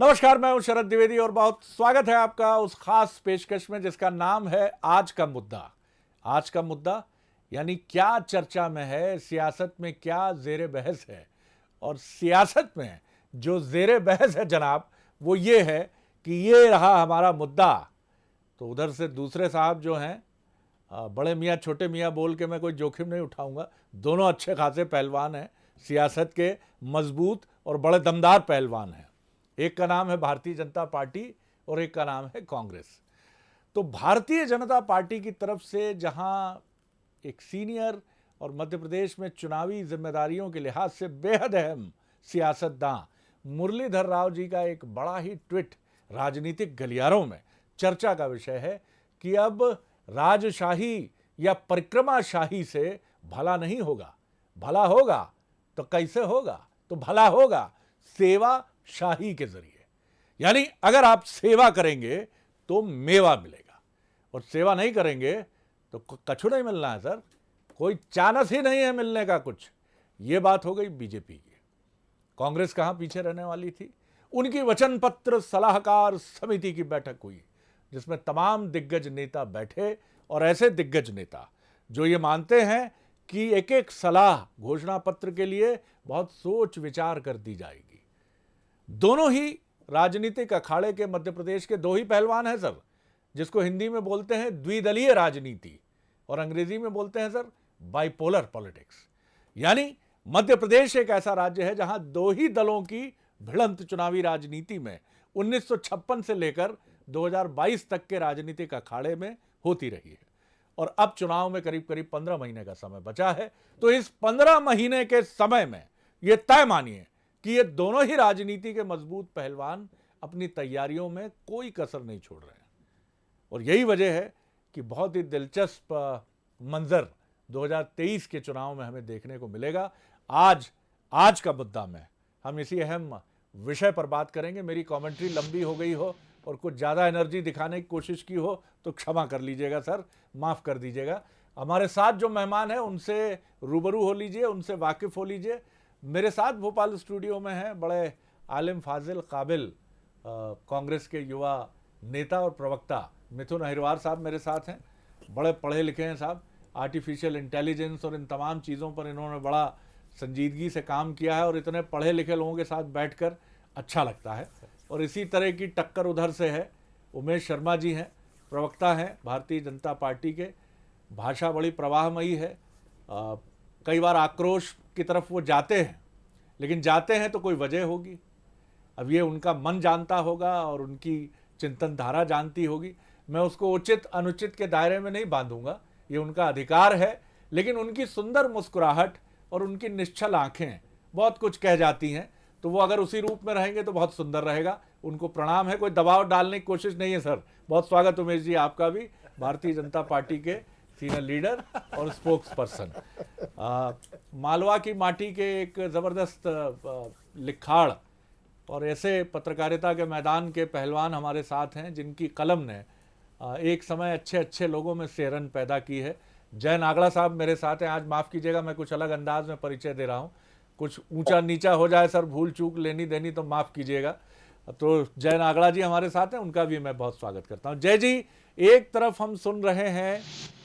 नमस्कार, मैं हूं शरद द्विवेदी और बहुत स्वागत है आपका उस खास पेशकश में जिसका नाम है आज का मुद्दा। आज का मुद्दा यानी क्या चर्चा में है, सियासत में क्या जेर बहस है। और सियासत में जो जेर बहस है जनाब, वो ये है कि ये रहा हमारा मुद्दा। तो उधर से दूसरे साहब जो हैं, बड़े मियाँ छोटे मियाँ बोल के मैं कोई जोखिम नहीं उठाऊंगा। दोनों अच्छे खासे पहलवान हैं, सियासत के मजबूत और बड़े दमदार पहलवान हैं। एक का नाम है भारतीय जनता पार्टी और एक का नाम है कांग्रेस। तो भारतीय जनता पार्टी की तरफ से जहां एक सीनियर और मध्य प्रदेश में चुनावी जिम्मेदारियों के लिहाज से बेहद अहम सियासतदां मुरलीधर राव जी का एक बड़ा ही ट्वीट राजनीतिक गलियारों में चर्चा का विषय है कि अब राजशाही या परिक्रमाशाही से भला नहीं होगा। भला होगा तो कैसे होगा? तो भला होगा सेवा शाही के जरिए। यानी अगर आप सेवा करेंगे तो मेवा मिलेगा और सेवा नहीं करेंगे तो कछु नहीं मिलना है सर। कोई चांस ही नहीं है मिलने का कुछ। यह बात हो गई बीजेपी की। कांग्रेस कहां पीछे रहने वाली थी। उनकी वचन पत्र सलाहकार समिति की बैठक हुई जिसमें तमाम दिग्गज नेता बैठे और ऐसे दिग्गज नेता जो ये मानते हैं कि एक एक सलाह घोषणा पत्र के लिए बहुत सोच विचार कर दी जाएगी। दोनों ही राजनीतिक अखाड़े के मध्य प्रदेश के दो ही पहलवान हैं सर, जिसको हिंदी में बोलते हैं द्विदलीय राजनीति और अंग्रेजी में बोलते हैं सर बाइपोलर पॉलिटिक्स। यानी मध्य प्रदेश एक ऐसा राज्य है जहां दो ही दलों की भिड़ंत चुनावी राजनीति में 1956 से लेकर 2022 तक के राजनीतिक अखाड़े में होती रही है। और अब चुनाव में करीब करीब 15 महीने का समय बचा है। तो इस 15 महीने के समय में यह तय मानिए कि ये दोनों ही राजनीति के मजबूत पहलवान अपनी तैयारियों में कोई कसर नहीं छोड़ रहे हैं। और यही वजह है कि बहुत ही दिलचस्प मंजर 2023 के चुनाव में हमें देखने को मिलेगा। आज का मुद्दा में हम इसी अहम विषय पर बात करेंगे। मेरी कमेंट्री लंबी हो गई हो और कुछ ज़्यादा एनर्जी दिखाने की कोशिश की हो तो क्षमा कर लीजिएगा सर, माफ़ कर दीजिएगा। हमारे साथ जो मेहमान हैं उनसे रूबरू हो लीजिए, उनसे वाकिफ़ हो लीजिए। मेरे साथ भोपाल स्टूडियो में हैं बड़े आलिम फाजिल काबिल कांग्रेस के युवा नेता और प्रवक्ता मिथुन अहिरवार साहब मेरे साथ हैं। बड़े पढ़े लिखे हैं साहब। आर्टिफिशियल इंटेलिजेंस और इन तमाम चीज़ों पर इन्होंने बड़ा संजीदगी से काम किया है और इतने पढ़े लिखे लोगों के साथ बैठकर अच्छा लगता है। और इसी तरह की टक्कर उधर से है, उमेश शर्मा जी हैं, प्रवक्ता हैं भारतीय जनता पार्टी के। भाषा बड़ी प्रवाहमयी है। कई बार आक्रोश की तरफ वो जाते हैं, लेकिन जाते हैं तो कोई वजह होगी। अब ये उनका मन जानता होगा और उनकी चिंतन धारा जानती होगी। मैं उसको उचित अनुचित के दायरे में नहीं बांधूंगा, ये उनका अधिकार है। लेकिन उनकी सुंदर मुस्कुराहट और उनकी निश्चल आंखें बहुत कुछ कह जाती हैं। तो वो अगर उसी रूप में रहेंगे तो बहुत सुंदर रहेगा। उनको प्रणाम है, कोई दबाव डालने की कोशिश नहीं है सर। बहुत स्वागत उमेश जी आपका भी, भारतीय जनता पार्टी के सीनियर लीडर और स्पोक्स पर्सन। मालवा की माटी के एक ज़बरदस्त लिखाड़ और ऐसे पत्रकारिता के मैदान के पहलवान हमारे साथ हैं जिनकी कलम ने एक समय अच्छे अच्छे लोगों में सेहरन पैदा की है। जय नागड़ा साहब मेरे साथ हैं। आज माफ़ कीजिएगा, मैं कुछ अलग अंदाज में परिचय दे रहा हूँ। कुछ ऊंचा नीचा हो जाए सर, भूल चूक लेनी देनी तो माफ़ कीजिएगा। तो जय नागड़ा जी हमारे साथ हैं, उनका भी मैं बहुत स्वागत करता हूँ। जय जी, एक तरफ हम सुन रहे हैं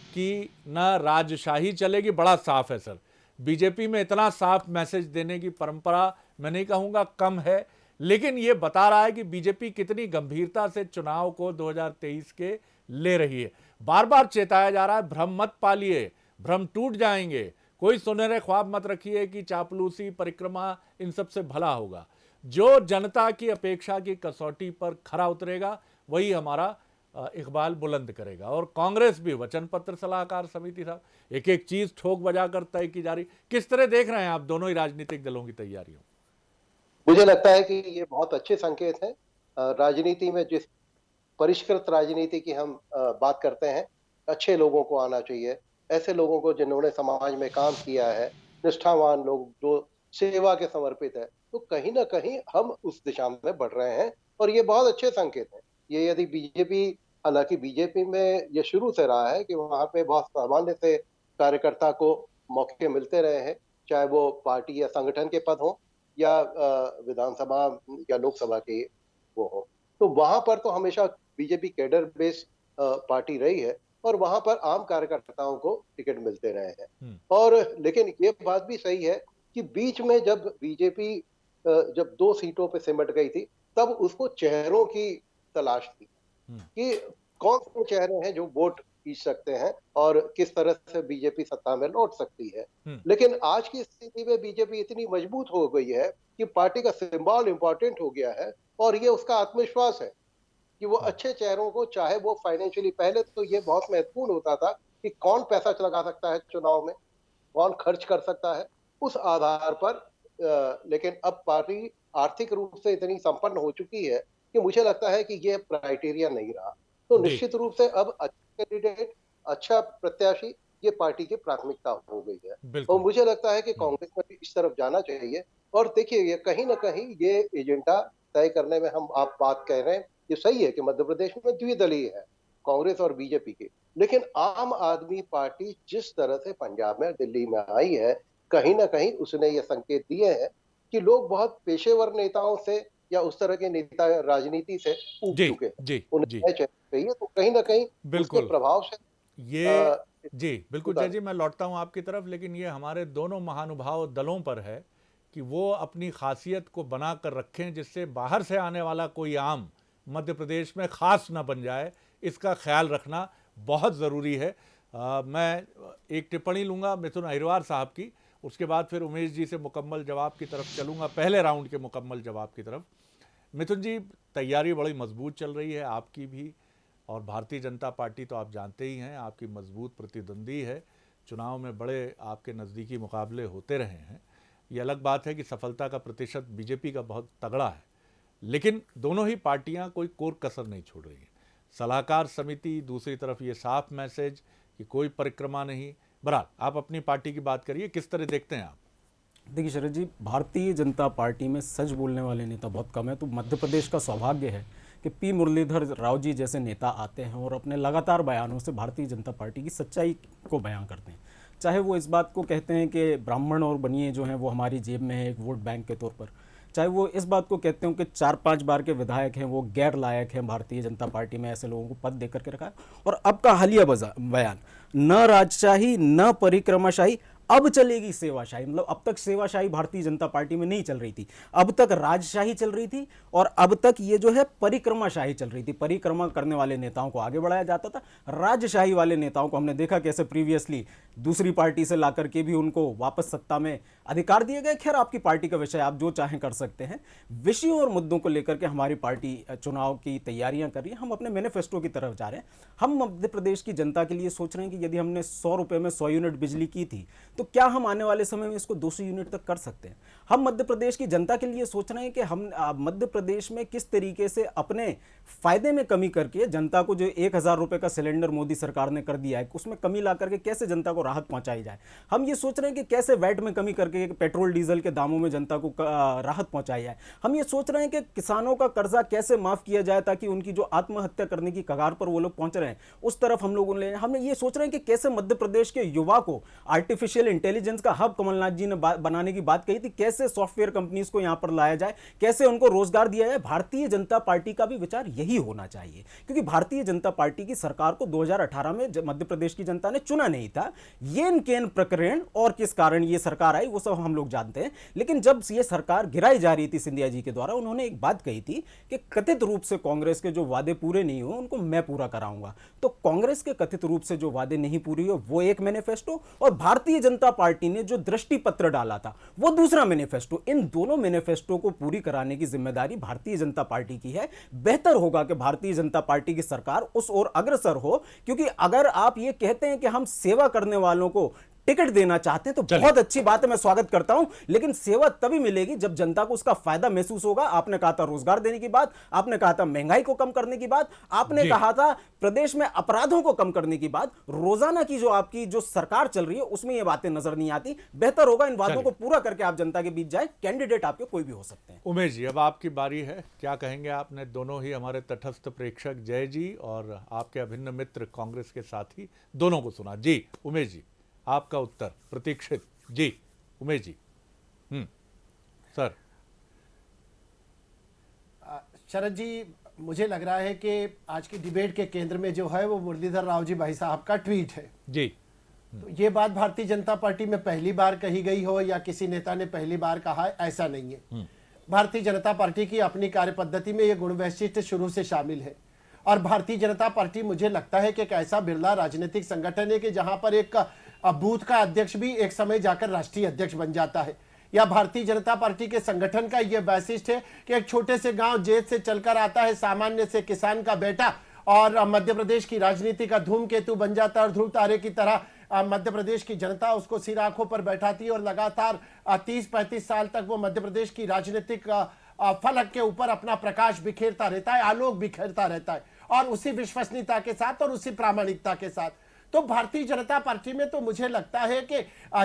कि ना राजशाही चलेगी, बड़ा साफ है सर। बीजेपी में इतना साफ मैसेज देने की परंपरा मैं नहीं कहूँगा कम है, लेकिन ये बता रहा है कि बीजेपी कितनी गंभीरता से चुनाव को 2023 के ले रही है। बार बार चेताया जा रहा है भ्रम मत पालिए, भ्रम टूट जाएंगे। कोई सुनहरे ख्वाब मत रखिए कि चापलूसी परिक्रमा इन सब से भला होगा। जो जनता की अपेक्षा की कसौटी पर खरा उतरेगा वही हमारा इकबाल बुलंद करेगा। और कांग्रेस भी वचन पत्र सलाहकार समिति साहब एक एक चीज ठोक बजाकर तय की जा रही। किस तरह देख रहे हैं आप दोनों ही राजनीतिक दलों की तैयारियों? मुझे लगता है कि ये बहुत अच्छे संकेत हैं। राजनीति में जिस परिष्कृत राजनीति की हम बात करते हैं, अच्छे लोगों को आना चाहिए, ऐसे लोगों को जिन्होंने समाज में काम किया है, निष्ठावान लोग जो सेवा के समर्पित है। तो कहीं ना कहीं हम उस दिशा में बढ़ रहे हैं और ये बहुत अच्छे संकेत हैं। ये यदि बीजेपी, हालांकि बीजेपी में ये शुरू से रहा है कि वहां पे बहुत सामान्य से कार्यकर्ता को मौके मिलते रहे हैं, चाहे वो पार्टी या संगठन के पद हो या विधानसभा या लोकसभा के वो हो। तो वहां पर तो हमेशा बीजेपी कैडर बेस्ड पार्टी रही है और वहां पर आम कार्यकर्ताओं को टिकट मिलते रहे हैं। और लेकिन ये बात भी सही है कि बीच में जब बीजेपी जब 2 सीटों पे सिमट गई थी, तब उसको चेहरों की तलाश थी कि कौन से चेहरे हैं जो वोट खींच सकते हैं और किस तरह से बीजेपी सत्ता में लौट सकती है। लेकिन आज की स्थिति में बीजेपी इतनी मजबूत हो गई है कि पार्टी का सिंबल इंपॉर्टेंट हो गया है और ये उसका आत्मविश्वास है कि वो अच्छे चेहरों को, चाहे वो फाइनेंशियली, पहले तो ये बहुत महत्वपूर्ण होता था कि कौन पैसा लगा सकता है चुनाव में, कौन खर्च कर सकता है, उस आधार पर लेकिन अब पार्टी आर्थिक रूप से इतनी संपन्न हो चुकी है कि मुझे लगता है कि ये क्राइटेरिया नहीं रहा। तो जी निश्चित रूप से अब अच्छा कैंडिडेट, अच्छा प्रत्याशी, ये पार्टी की प्राथमिकता हो गई है। और बिल्कुल। मुझे लगता है कि कांग्रेस में भी इस तरफ जाना चाहिए। और देखिए, ये कहीं ना कहीं ये एजेंडा तय करने में हम आप बात कह रहे हैं, ये सही है कि मध्य प्रदेश में द्विदलीय है, कांग्रेस और बीजेपी की। लेकिन आम आदमी पार्टी जिस तरह से पंजाब में, दिल्ली में आई है, कहीं ना कहीं उसने ये संकेत दिए हैं कि लोग बहुत पेशेवर नेताओं से या उस तरह के नेता राजनीति से ऊब जी चुके हैं। जी उन्हें जी नए चेहरे चाहिए, तो कहीं ना कहीं उसके बिल्कुल। प्रभाव से ये जी बिल्कुल जय उतार। जी, मैं लौटता हूँ आपकी तरफ, लेकिन ये हमारे दोनों महानुभाव दलों पर है कि वो अपनी खासियत को बना कर रखें, जिससे बाहर से आने वाला कोई आम मध्य प्रदेश में खास ना बन जाए। इसका ख्याल रखना बहुत ज़रूरी है। मैं एक टिप्पणी लूँगा मिथुन अहिरवार साहब की, उसके बाद फिर उमेश जी से मुकम्मल जवाब की तरफ चलूँगा, पहले राउंड के मुकम्मल जवाब की तरफ। मिथुन जी, तैयारी बड़ी मजबूत चल रही है आपकी भी, और भारतीय जनता पार्टी तो आप जानते ही हैं आपकी मजबूत प्रतिद्वंदी है। चुनाव में बड़े आपके नज़दीकी मुकाबले होते रहे हैं। ये अलग बात है कि सफलता का प्रतिशत बीजेपी का बहुत तगड़ा है, लेकिन दोनों ही पार्टियां कोई कोर कसर नहीं छोड़ रही हैं। सलाहकार समिति, दूसरी तरफ ये साफ मैसेज कि कोई परिक्रमा नहीं। बहरहाल आप अपनी पार्टी की बात करिए, किस तरह देखते हैं आप? देखिए शरद जी, भारतीय जनता पार्टी में सच बोलने वाले नेता बहुत कम है। तो मध्य प्रदेश का सौभाग्य है कि पी मुरलीधर राव जी जैसे नेता आते हैं और अपने लगातार बयानों से भारतीय जनता पार्टी की सच्चाई को बयां करते हैं। चाहे वो इस बात को कहते हैं कि ब्राह्मण और बनिए जो हैं वो हमारी जेब में है एक वोट बैंक के तौर पर, चाहे वो इस बात को कहते हो कि 4-5 बार के विधायक हैं वो गैर लायक हैं, भारतीय जनता पार्टी में ऐसे लोगों को पद दे करके रखा है। और अब का हालिया बयान, न राजशाही न परिक्रमाशाही, अब चलेगी सेवाशाही। मतलब अब तक सेवाशाही भारतीय जनता पार्टी में नहीं चल रही थी, अब तक राजशाही चल रही थी और अब तक ये जो है परिक्रमाशाही चल रही थी। परिक्रमा करने वाले नेताओं को आगे बढ़ाया जाता था, राजशाही वाले नेताओं को हमने देखा कैसे प्रीवियसली दूसरी पार्टी से ला करके भी उनको वापस सत्ता में अधिकार दिए गए। खैर, आपकी पार्टी का विषय, आप जो चाहें कर सकते हैं। विषयों और मुद्दों को लेकर के हमारी पार्टी चुनाव की तैयारियां कर रही है। हम अपने मैनिफेस्टो की तरफ जा रहे हैं। हम मध्य प्रदेश की जनता के लिए सोच रहे हैं कि यदि हमने 100 रुपए में 100 यूनिट बिजली की थी, तो क्या हम आने वाले समय में इसको 200 यूनिट तक कर सकते हैं। हम मध्य प्रदेश की जनता के लिए सोच रहे हैं कि हम मध्य प्रदेश में किस तरीके से अपने फायदे में कमी करके जनता को जो 1000 रुपए का सिलेंडर मोदी सरकार ने कर दिया है, उसमें कमी ला करके कैसे जनता को राहत पहुंचाई जाए। हम ये सोच रहे हैं कि कैसे वैट में कमी करके पेट्रोल डीजल के दामों में जनता को राहत पहुंचाई जाए। हम ये सोच रहे हैं कि किसानों का कर्जा कैसे माफ किया जाए ताकि उनकी जो आत्महत्या करने की कगार पर वो लोग पहुंच रहे हैं उस तरफ हम लोग हम ये सोच रहे हैं कि कैसे मध्य प्रदेश के युवा को आर्टिफिशियल इंटेलिजेंस का हब कमलनाथ जी ने बनाने की बात कही थी, कैसे सॉफ्टवेयर कंपनीज को यहां पर लाया जाए, कैसे उनको रोजगार दिया जाए। भारतीय जनता पार्टी का भी विचार यही होना चाहिए, क्योंकि भारतीय जनता पार्टी की सरकार को 2018 में मध्य प्रदेश की जनता ने चुना नहीं था। येन केन प्रकरण और किस कारण ये सरकार आई वो सब हम लोग जानते हैं। लेकिन जब ये सरकार गिराई जा रही थी सिंधिया जी के द्वारा, उन्होंने एक बात कही थी कि कथित रूप से कांग्रेस के जो वादे पूरे नहीं हुए उनको मैं पूरा कराऊंगा। तो कांग्रेस के कथित रूप से जो वादे नहीं पूरे हुए वो एक मैनिफेस्टो, और भारतीय जनता पार्टी ने जो दृष्टि पत्र डाला था वो दूसरा मैनिफेस्टो। इन दोनों मैनिफेस्टो को पूरी कराने की जिम्मेदारी भारतीय जनता पार्टी की है। बेहतर होगा कि भारतीय जनता पार्टी की सरकार उस ओर अग्रसर हो, क्योंकि अगर आप ये कहते हैं कि हम सेवा करने वालों को टिकट देना चाहते हैं तो बहुत अच्छी बात है, मैं स्वागत करता हूं, लेकिन सेवा तभी मिलेगी जब जनता को उसका फायदा महसूस होगा। आपने कहा था रोजगार देने की बात, आपने कहा था महंगाई को कम करने की बात, आपने कहा था प्रदेश में अपराधों को कम करने की बात। रोजाना की जो आपकी जो सरकार चल रही है उसमें ये बातें नजर नहीं आती। बेहतर होगा इन बातों को पूरा करके आप जनता के बीच जाए। कैंडिडेट आपके कोई भी हो सकते हैं। उमेश जी, अब आपकी बारी है, क्या कहेंगे? आपने दोनों ही हमारे तटस्थ प्रेक्षक जय जी और आपके अभिन्न मित्र कांग्रेस के साथी दोनों को सुना। जी उमेश जी, आपका उत्तर प्रतीक्षित। जी उमेश जी। सर। शरद जी, मुझे लग रहा है कि आज की डिबेट के केंद्र में जो है वो मुरलीधर राव जी भाई साहब का ट्वीट है। जी। तो ये बात भारतीय जनता पार्टी में पहली बार कही गई हो या किसी नेता ने पहली बार कहा है, ऐसा नहीं है। भारतीय जनता पार्टी की अपनी कार्य पद्धति में ये गुण वैशिष्ट शुरू से शामिल है। और भारतीय जनता पार्टी, मुझे लगता है कि एक ऐसा बिरला राजनीतिक संगठन है कि जहां पर एक बूथ का अध्यक्ष भी एक समय जाकर राष्ट्रीय अध्यक्ष बन जाता है। या भारतीय जनता पार्टी के संगठन का यह वैशिष्ट है कि एक छोटे से गांव जेठ से चलकर आता है, सामान्य से किसान का बेटा, और मध्य प्रदेश की राजनीति का धूमकेतु बन जाता है और ध्रुव तारे की तरह मध्य प्रदेश की जनता उसको सिर आंखों पर बैठाती है और लगातार 30-35 साल तक वो मध्य प्रदेश की राजनीतिक फलक के ऊपर अपना प्रकाश बिखेरता रहता है, आलोक बिखेरता रहता है, और उसी विश्वसनीयता के साथ और उसी प्रामाणिकता के साथ। तो भारतीय जनता पार्टी में तो मुझे लगता है कि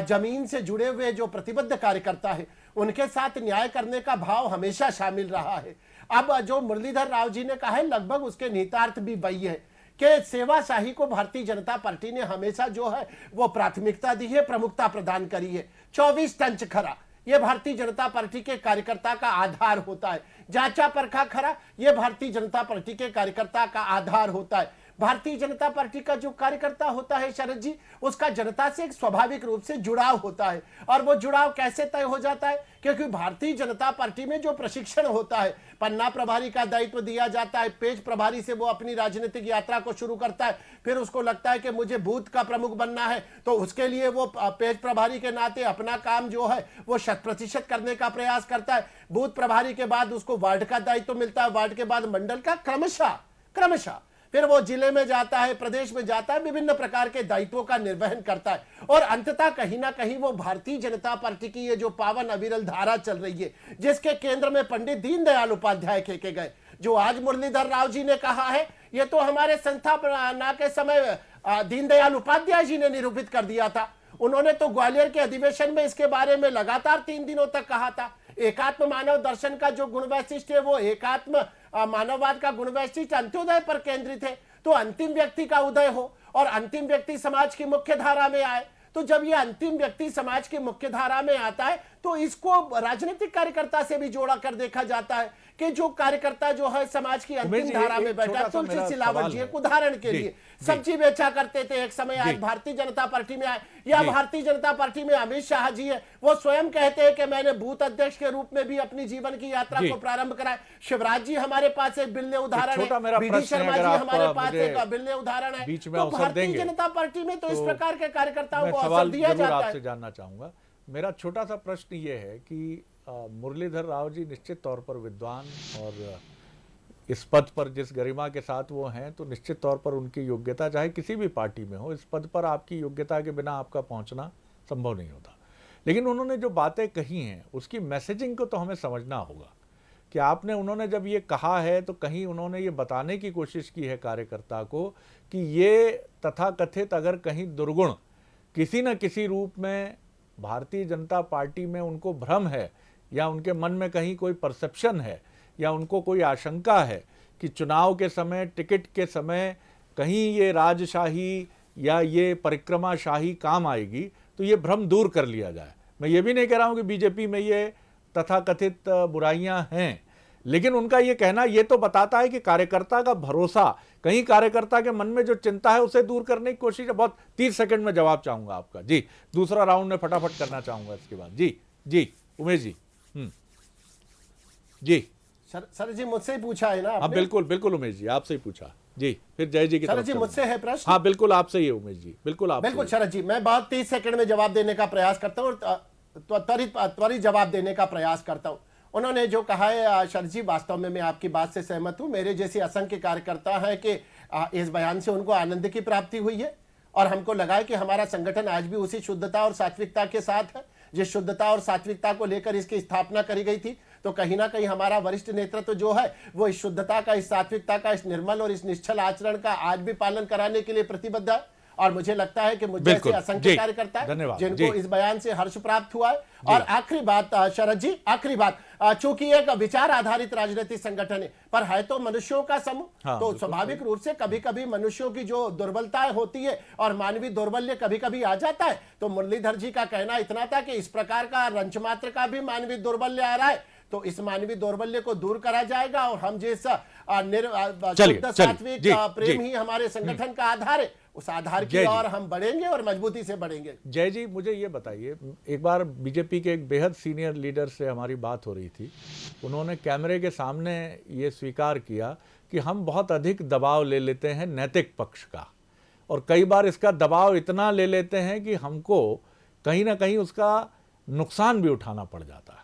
जमीन से जुड़े हुए जो प्रतिबद्ध कार्यकर्ता है उनके साथ न्याय करने का भाव हमेशा शामिल रहा है। अब जो मुरलीधर राव जी ने कहा है, लगभग उसके निहितार्थ भी वही है कि सेवाशाही को भारतीय जनता पार्टी ने हमेशा जो है वो प्राथमिकता दी है, प्रमुखता प्रदान करी है। 24 टंच खरा, ये भारतीय जनता पार्टी के कार्यकर्ता का आधार होता है। जांचा परखा खरा, ये भारतीय जनता पार्टी के कार्यकर्ता का आधार होता है। भारतीय जनता पार्टी का जो कार्यकर्ता होता है शरद जी, उसका जनता से एक स्वाभाविक रूप से जुड़ाव होता है। और वो जुड़ाव कैसे तय हो जाता है? क्योंकि भारतीय जनता पार्टी में जो प्रशिक्षण होता है, पन्ना प्रभारी का दायित्व दिया जाता है, पेज प्रभारी से वो अपनी राजनीतिक यात्रा को शुरू करता है, फिर उसको लगता है कि मुझे बूथ का प्रमुख बनना है, तो उसके लिए वो पेज प्रभारी के नाते अपना काम जो है वो 100% करने का प्रयास करता है। बूथ प्रभारी के बाद उसको वार्ड का दायित्व मिलता है, वार्ड के बाद मंडल का, क्रमशः फिर वो जिले में जाता है, प्रदेश में जाता है, विभिन्न प्रकार के दायित्वों का निर्वहन करता है। और अंततः कहीं ना कहीं वो भारतीय जनता पार्टी की ये जो पावन अविरल धारा चल रही है, जिसके केंद्र में पंडित दीनदयाल उपाध्याय फेंके गए, जो आज मुरलीधर राव जी ने कहा है, ये तो हमारे संस्थापना के समय दीनदयाल उपाध्याय जी ने निरूपित कर दिया था। उन्होंने तो ग्वालियर के अधिवेशन में इसके बारे में लगातार 3 दिनों तक कहा था। एकात्म मानव दर्शन का जो गुण वैशिष्ट है वो एकात्म मानववाद का गुण वैशिष्ट अंत्योदय पर केंद्रित है। तो अंतिम व्यक्ति का उदय हो और अंतिम व्यक्ति समाज की मुख्य धारा में आए। तो जब ये अंतिम व्यक्ति समाज की मुख्य धारा में आता है तो इसको राजनीतिक कार्यकर्ता से भी जोड़ा कर देखा जाता है कि जो कार्यकर्ता जो है समाज की अंतिम धारा में बैठा। तुलसी सिलावट जी एक उदाहरण के लिए सब्जी बेचा करते थे एक समय, आज भारतीय जनता पार्टी में आए। या भारतीय जनता पार्टी में अमित शाह जी है, वो स्वयं कहते हैं कि मैंने बूथ अध्यक्ष के रूप में भी अपनी जीवन की यात्रा को प्रारंभ कराया। शिवराज जी हमारे पास एक बिल्ले उदाहरण है, बीडी शर्मा जी हमारे पास एक बिल्ले उदाहरण है। तो भारतीय जनता पार्टी में तो इस प्रकार के कार्यकर्ताओं को अवसर दिया जाता है। आपसे जानना चाहूंगा, मेरा छोटा सा प्रश्न ये है कि मुरलीधर राव जी निश्चित तौर पर विद्वान और इस पद पर जिस गरिमा के साथ वो हैं, तो निश्चित तौर पर उनकी योग्यता चाहे किसी भी पार्टी में हो, इस पद पर आपकी योग्यता के बिना आपका पहुंचना संभव नहीं होता। लेकिन उन्होंने जो बातें कही हैं उसकी मैसेजिंग को तो हमें समझना होगा कि आपने, उन्होंने जब ये कहा है तो कहीं उन्होंने ये बताने की कोशिश की है कार्यकर्ता को कि ये तथाकथित अगर कहीं दुर्गुण किसी न किसी रूप में भारतीय जनता पार्टी में उनको भ्रम है या उनके मन में कहीं कोई परसेप्शन है या उनको कोई आशंका है कि चुनाव के समय, टिकट के समय कहीं ये राजशाही या ये परिक्रमाशाही काम आएगी, तो ये भ्रम दूर कर लिया जाए। मैं ये भी नहीं कह रहा हूँ कि बीजेपी में ये तथाकथित बुराइयां हैं, लेकिन उनका ये कहना ये तो बताता है कि कार्यकर्ता का भरोसा, कहीं कार्यकर्ता के मन में जो चिंता है उसे दूर करने की कोशिश है। बहुत 30 सेकंड में जवाब चाहूंगा आपका जी, दूसरा राउंड में फटाफट करना चाहूंगा इसके बाद। जी उमेश जी। जी सर जी, मुझसे ही पूछा है ना आपने? हाँ बिल्कुल उमेश जी, आपसे ही पूछा जी, फिर जय जी की शरद तरफ जी मुझसे है प्रश्न? हाँ बिल्कुल आपसे ही है उमेश जी, बिल्कुल शरद जी, मैं बात 30 सेकंड में जवाब देने का प्रयास करता हूँ और त्वरित जवाब देने का प्रयास करता हूँ। उन्होंने जो कहा है शरद जी, वास्तव में मैं आपकी बात से सहमत हूँ। मेरे जैसे असंख्य कार्यकर्ता है कि इस बयान से उनको आनंद की प्राप्ति हुई है और हमको लगा है कि हमारा संगठन आज भी उसी शुद्धता और सात्विकता के साथ है जिस शुद्धता और सात्विकता को लेकर इसकी स्थापना करी गई थी। तो कहीं ना कहीं हमारा वरिष्ठ नेतृत्व जो है वो इस शुद्धता का, इस सात्विकता का, इस निर्मल और इस निश्चल आचरण का आज भी पालन कराने के लिए प्रतिबद्ध है। और मुझे लगता है कि मुझे ऐसे असंख्य कार्यकर्ता है जिनको इस बयान से हर्ष प्राप्त हुआ है। और आखिरी बात शरद जी, आखिरी बात, चूंकि एक विचार आधारित राजनीतिक संगठन है पर है तो मनुष्यों का समूह, तो स्वाभाविक रूप से कभी कभी मनुष्यों की जो दुर्बलताएं होती है और मानवीय दौर्बल्य कभी कभी आ जाता है। तो मुरलीधर जी का कहना इतना था कि इस प्रकार का रंचमात्र का भी मानवीय दौर्बल्य आ रहा है तो इस मानवीय दौर्बल्य को दूर करा जाएगा और हम जैसा चलिए, शुद्ध सात्विक जी, प्रेम जी। ही हमारे संगठन का आधार है, उस आधार की जय जी। ओर हम बढ़ेंगे और मजबूती से बढ़ेंगे। जय जी, मुझे ये बताइए, एक बार बीजेपी के एक बेहद सीनियर लीडर से हमारी बात हो रही थी। उन्होंने कैमरे के सामने ये स्वीकार किया कि हम बहुत अधिक दबाव ले लेते हैं नैतिक पक्ष का, और कई बार इसका दबाव इतना ले लेते हैं कि हमको कहीं ना कहीं उसका नुकसान भी उठाना पड़ जाता है।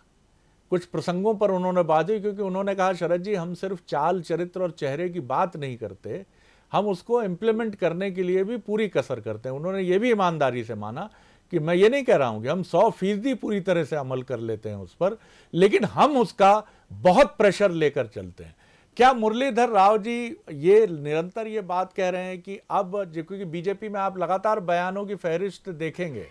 कुछ प्रसंगों पर उन्होंने बात हुई, क्योंकि उन्होंने कहा, शरद जी, हम सिर्फ चाल, चरित्र और चेहरे की बात नहीं करते, हम उसको इम्प्लीमेंट करने के लिए भी पूरी कसर करते हैं। उन्होंने ये भी ईमानदारी से माना कि मैं ये नहीं कह रहा हूं कि हम 100% पूरी तरह से अमल कर लेते हैं उस पर, लेकिन हम उसका बहुत प्रेशर लेकर चलते हैं। क्या मुरलीधर राव जी ये निरंतर ये बात कह रहे हैं कि अब, क्योंकि बीजेपी में आप लगातार बयानों की फहरिस्त देखेंगे,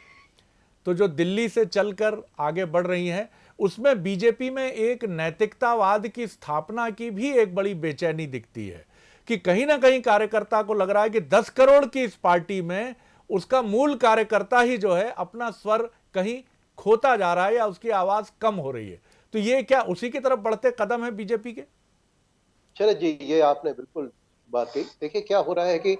तो जो दिल्ली से चलकर आगे बढ़ रही हैं, उसमें बीजेपी में एक नैतिकतावाद की स्थापना की भी एक बड़ी बेचैनी दिखती है कि कहीं ना कहीं कार्यकर्ता को लग रहा है कि 10 करोड़ की इस पार्टी में उसका मूल कार्यकर्ता ही जो है अपना स्वर कहीं खोता जा रहा है या उसकी आवाज कम हो रही है। तो ये क्या उसी की तरफ बढ़ते कदम है बीजेपी के? शरद जी, ये आपने बिल्कुल बात कही। देखिए, क्या हो रहा है कि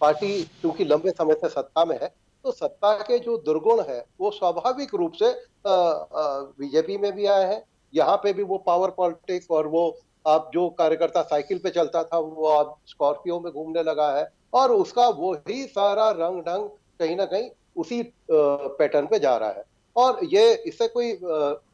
पार्टी चूंकि लंबे समय से सत्ता में है, तो सत्ता के जो दुर्गुण है वो स्वाभाविक रूप से बीजेपी में भी आए हैं। यहाँ पे भी वो पावर पॉलिटिक्स, और वो अब जो कार्यकर्ता साइकिल पे चलता था वो अब स्कॉर्पियो में घूमने लगा है, और उसका वो ही सारा रंग ढंग कहीं ना कहीं उसी पैटर्न पे जा रहा है। और ये इससे कोई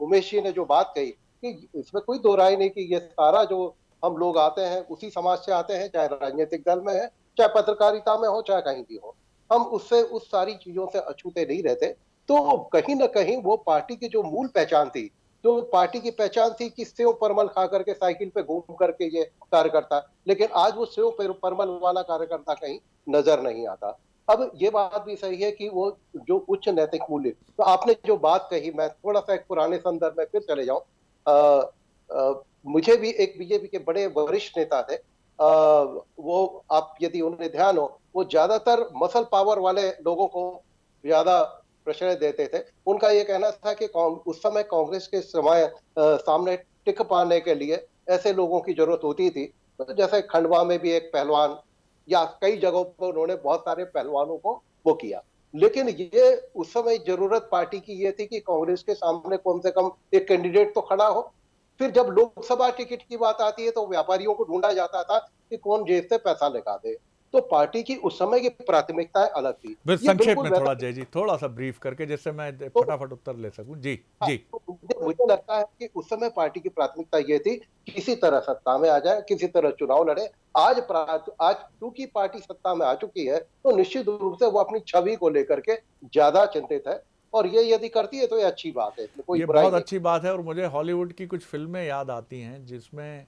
उमेश जी ने जो बात कही कि इसमें कोई दो राय नहीं कि ये सारा जो हम लोग आते हैं उसी समाज से आते हैं, चाहे राजनीतिक दल में है, चाहे पत्रकारिता में हो, चाहे कहीं भी हो, हम उससे उस सारी चीजों से अछूते नहीं रहते। तो कहीं ना कहीं वो पार्टी की जो मूल पहचान थी, जो पार्टी की पहचान थी कि सेव परमल खा करके साइकिल पे घूम करके ये कार्यकर्ता, लेकिन आज वो सेव परमल वाला कार्यकर्ता कहीं नजर नहीं आता। अब ये बात भी सही है कि वो जो उच्च नैतिक मूल्य, तो आपने जो बात कही, मैं थोड़ा सा एक पुराने संदर्भ में फिर चले जाऊं। मुझे भी एक बीजेपी के बड़े वरिष्ठ नेता थे, वो आप यदि उन्हें ध्यान हो, वो ज्यादातर मसल पावर वाले लोगों को ज्यादा प्रश्रय देते थे। उनका ये कहना था कि उस समय कांग्रेस के सामने टिक पाने के लिए ऐसे लोगों की जरूरत होती थी, तो जैसे खंडवा में भी एक पहलवान, या कई जगहों पर उन्होंने बहुत सारे पहलवानों को वो किया। लेकिन ये उस समय जरूरत पार्टी की ये थी कि कांग्रेस के सामने कम से कम एक कैंडिडेट तो खड़ा हो। फिर जब लोकसभा टिकट की बात आती है तो व्यापारियों को ढूंढा जाता था कि कौन जेब से पैसा लगा दे। तो पार्टी की उस समय की प्राथमिकताएं अलग थी। बस संक्षेप में थोड़ा जय जी, थोड़ा सा ब्रीफ करके, जिससे मैं फटाफट उत्तर ले सकूं। जी जी। मुझे लगता है कि उस समय पार्टी की प्राथमिकता ये थी किसी तरह सत्ता में आ जाए, किसी तरह चुनाव लड़े। आज क्योंकि पार्टी सत्ता में आ चुकी है, तो निश्चित रूप से वो अपनी छवि को लेकर के ज्यादा चिंतित है, और ये यदि करती है तो ये अच्छी बात है, कोई ये बुराई बहुत नहीं। अच्छी बात है। और मुझे हॉलीवुड की कुछ फिल्में याद आती हैं जिसमें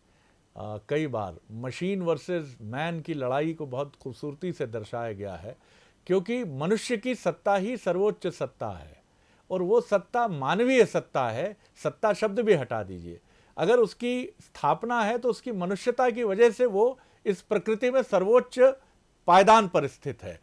कई बार मशीन वर्सेस मैन की लड़ाई को बहुत खूबसूरती से दर्शाया गया है, क्योंकि मनुष्य की सत्ता ही सर्वोच्च सत्ता है, और वो सत्ता मानवीय सत्ता है। सत्ता शब्द भी हटा दीजिए, अगर उसकी स्थापना है तो उसकी मनुष्यता की वजह से वो इस प्रकृति में सर्वोच्च पायदान पर स्थित है।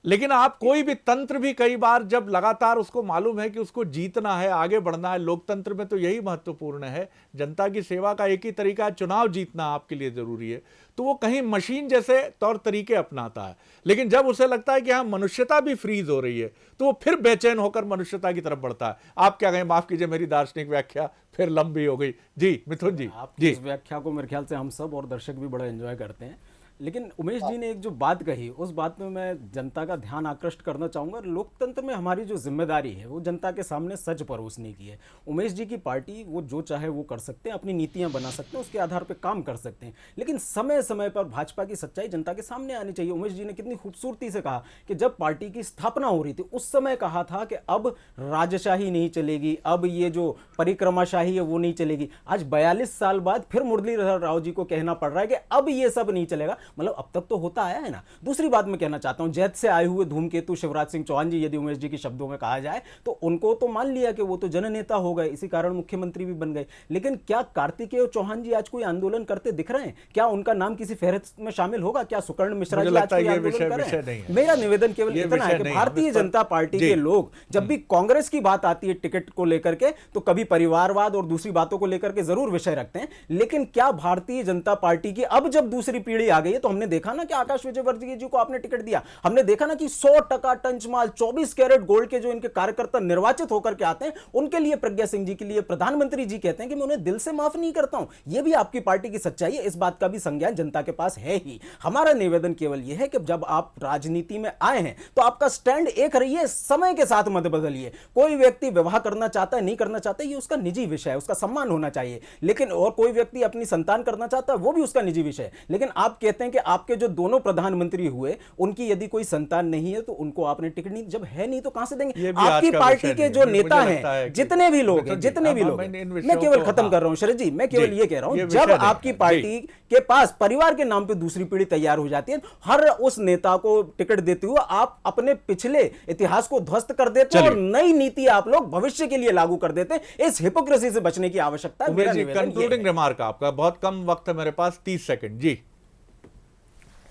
लेकिन आप कोई भी तंत्र भी कई बार जब लगातार उसको मालूम है कि उसको जीतना है, आगे बढ़ना है, लोकतंत्र में तो यही महत्वपूर्ण है, जनता की सेवा का एक ही तरीका है, चुनाव जीतना आपके लिए जरूरी है, तो वो कहीं मशीन जैसे तौर तरीके अपनाता है। लेकिन जब उसे लगता है कि हाँ मनुष्यता भी फ्रीज हो रही है, तो वो फिर बेचैन होकर मनुष्यता की तरफ बढ़ता है। आप क्या कहें? माफ कीजिए, मेरी दार्शनिक व्याख्या फिर लंबी हो गई। जी मिथुन जी। आपकी इस व्याख्या को मेरे ख्याल से हम सब और दर्शक भी बड़ा एंजॉय करते हैं। लेकिन उमेश जी ने एक जो बात कही, उस बात में मैं जनता का ध्यान आकृष्ट करना चाहूँगा। लोकतंत्र में हमारी जो जिम्मेदारी है वो जनता के सामने सच परोसने की है। उमेश जी की पार्टी वो जो चाहे वो कर सकते हैं, अपनी नीतियां बना सकते हैं, उसके आधार पर काम कर सकते हैं, लेकिन समय समय पर भाजपा की सच्चाई जनता के सामने आनी चाहिए। उमेश जी ने कितनी खूबसूरती से कहा कि जब पार्टी की स्थापना हो रही थी उस समय कहा था कि अब राजशाही नहीं चलेगी, अब ये जो परिक्रमाशाही है वो नहीं चलेगी। आज 42 साल बाद फिर मुरलीधर राव जी को कहना पड़ रहा है कि अब ये सब नहीं चलेगा। मतलब अब तक तो होता आया है ना। दूसरी बात मैं कहना चाहता हूं, जैत से आए हुए धूमकेतु शिवराज सिंह चौहान जी, यदि उमेश जी के शब्दों में कहा जाए तो उनको तो मान लिया कि वो तो जननेता हो गए, इसी कारण मुख्यमंत्री भी बन गए, लेकिन क्या कार्तिकेय चौहान जी आज कोई आंदोलन करते दिख रहे हैं? क्या उनका नाम किसी फहरिस्त में शामिल होगा? क्या सुकर्ण मिश्रा जी आज कोई आंदोलन कर रहे हैं? मेरा निवेदन केवल इतना है कि भारतीय जनता पार्टी के लोग जब भी कांग्रेस की बात आती है टिकट को लेकर के, तो कभी परिवारवाद और दूसरी बातों को लेकर के जरूर विषय रखते हैं, लेकिन क्या भारतीय जनता पार्टी की अब जब दूसरी पीढ़ी आ गई है, तो हमने देखा ना कि आकाश विजयवर्गीय जी को आपने टिकट दिया, हमने देखा ना कि 100% टंचमाल 24 कैरेट गोल्ड के जो इनके कार्यकर्ता निर्वाचित होकर के आते हैं, उनके लिए प्रज्ञा सिंह जी के लिए प्रधानमंत्री जी कहते हैं कि मैं उन्हें दिल से माफ नहीं करता हूं। यह भी आपकी पार्टी की सच्चाई है, इस बात का भी संज्ञान जनता के पास है ही। हमारा निवेदन केवल यह है कि जब आप राजनीति में आए हैं तो आपका स्टैंड एक रहिए, समय के साथ मत बदलिए। कोई व्यक्ति विवाह करना चाहता है, नहीं करना चाहता, ये उसका निजी विषय है, उसका सम्मान होना चाहिए, लेकिन और कोई व्यक्ति अपनी संतान करना चाहता है, वो भी उसका निजी विषय है। लेकिन आप कहते हैं कि आपके जो दोनों प्रधानमंत्री हुए उनकी यदि कोई संतान नहीं है तो उनको आपने टिकट नहीं, जब है नहीं तो कहां से देंगे? आपकी पार्टी के जो नेता हैं, जितने भी लोग हैं, जितने भी लोग हैं, मैं केवल खत्म कर रहा हूं शरद जी, मैं केवल ये कह रहा हूं, जब आपकी पार्टी के पास परिवार के नाम पे दूसरी पीढ़ी तैयार हो जाती है, हर उस नेता को टिकट देते हुए आप अपने पिछले इतिहास को ध्वस्त कर देते हैं और नई नीति आप लोग भविष्य के लिए लागू कर देते हैं। इस हिपोक्रेसी से बचने की आवश्यकता है। मेरा निवेदन कंक्लूडिंग रिमार्क आपका, बहुत कम वक्त है मेरे पास, 30 सेकंड।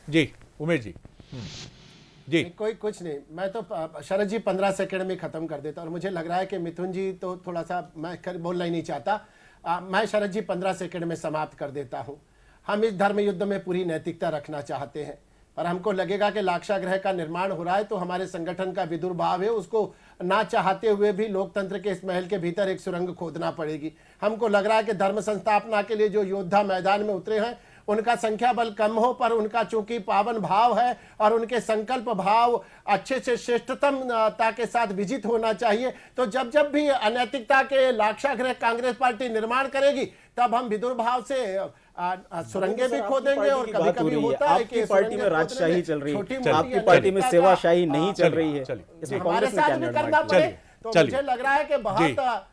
जी उमेश जी। जी कोई कुछ नहीं, मैं तो शरद जी 15 सेकंड में खत्म कर देता, और मुझे लग रहा है कि मिथुन जी तो थोड़ा सा, मैं बोलना ही नहीं चाहता, मैं शरद जी 15 सेकंड में समाप्त कर देता हूं। हम इस धर्म युद्ध में पूरी नैतिकता रखना चाहते हैं, और हमको लगेगा कि लाक्षागृह का निर्माण हो रहा है तो हमारे संगठन का विदुर्भाव है, उसको ना चाहते हुए भी लोकतंत्र के इस महल के भीतर एक सुरंग खोदना पड़ेगी। हमको लग रहा है कि धर्म संस्थापना के लिए जो योद्धा मैदान में उतरे हैं उनका संख्या बल कम हो, पर उनका चूंकि पावन भाव है और उनके संकल्प भाव अच्छे से श्रेष्ठतमता के साथ विजित होना चाहिए, तो जब जब भी अनैतिकता के लाक्षागृह कांग्रेस पार्टी निर्माण करेगी तब हम विदुर्भाव से सुरंगे भी खोदेंगे। और कभी कभी होता है कि पार्टी में राजशाही चल रही है, आपकी पार्टी में सेवाशाही नहीं चल रही है, इसमें हमारे साथ भी करना पड़े, तो मुझे लग रहा है कि बहुत,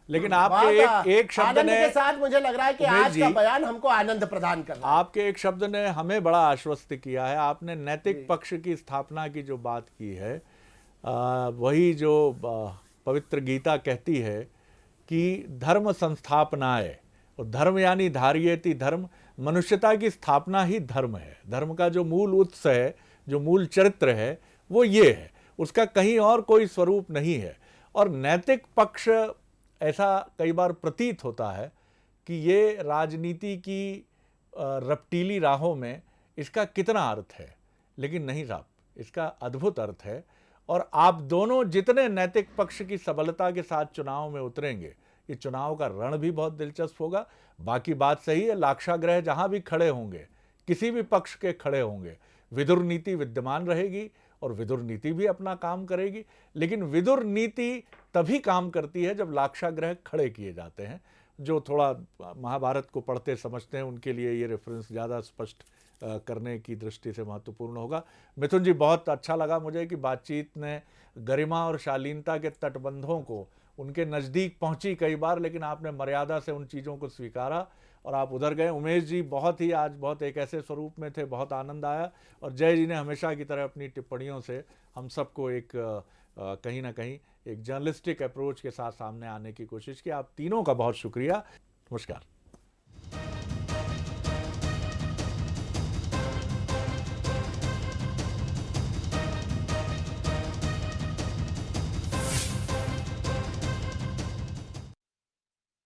लेकिन आपके एक शब्द ने के साथ मुझे लग रहा है कि आज का बयान हमको आनंद प्रदान कर रहा है। आपके एक शब्द ने हमें बड़ा आश्वस्त किया है। आपने नैतिक पक्ष की स्थापना की जो बात की है, वही जो पवित्र गीता कहती है कि धर्म संस्थापनाए, और धर्म यानी धार्येति धर्म, मनुष्यता की स्थापना ही धर्म है। धर्म का जो मूल उत्स है, जो मूल चरित्र है, वो ये है, उसका कहीं और कोई स्वरूप नहीं है। और नैतिक पक्ष, ऐसा कई बार प्रतीत होता है कि ये राजनीति की रपटीली राहों में इसका कितना अर्थ है, लेकिन नहीं साहब, इसका अद्भुत अर्थ है। और आप दोनों जितने नैतिक पक्ष की सबलता के साथ चुनाव में उतरेंगे, ये चुनाव का रण भी बहुत दिलचस्प होगा। बाकी बात सही है, लाक्षागृह जहां भी खड़े होंगे, किसी भी पक्ष के खड़े होंगे, विदुर नीति विद्यमान रहेगी और विदुर नीति भी अपना काम करेगी। लेकिन विदुर नीति तभी काम करती है जब लाक्षागृह खड़े किए जाते हैं। जो थोड़ा महाभारत को पढ़ते समझते हैं उनके लिए ये रेफरेंस ज़्यादा स्पष्ट करने की दृष्टि से महत्वपूर्ण होगा। मिथुन जी, बहुत अच्छा लगा मुझे कि बातचीत ने गरिमा और शालीनता के तटबंधों को उनके नज़दीक पहुंची कई बार, लेकिन आपने मर्यादा से उन चीज़ों को स्वीकारा और आप उधर गए। उमेश जी बहुत ही आज बहुत एक ऐसे स्वरूप में थे, बहुत आनंद आया। और जय जी ने हमेशा की तरह अपनी टिप्पणियों से हम सबको एक कहीं ना कहीं एक जर्नलिस्टिक अप्रोच के साथ सामने आने की कोशिश की। आप तीनों का बहुत शुक्रिया। नमस्कार।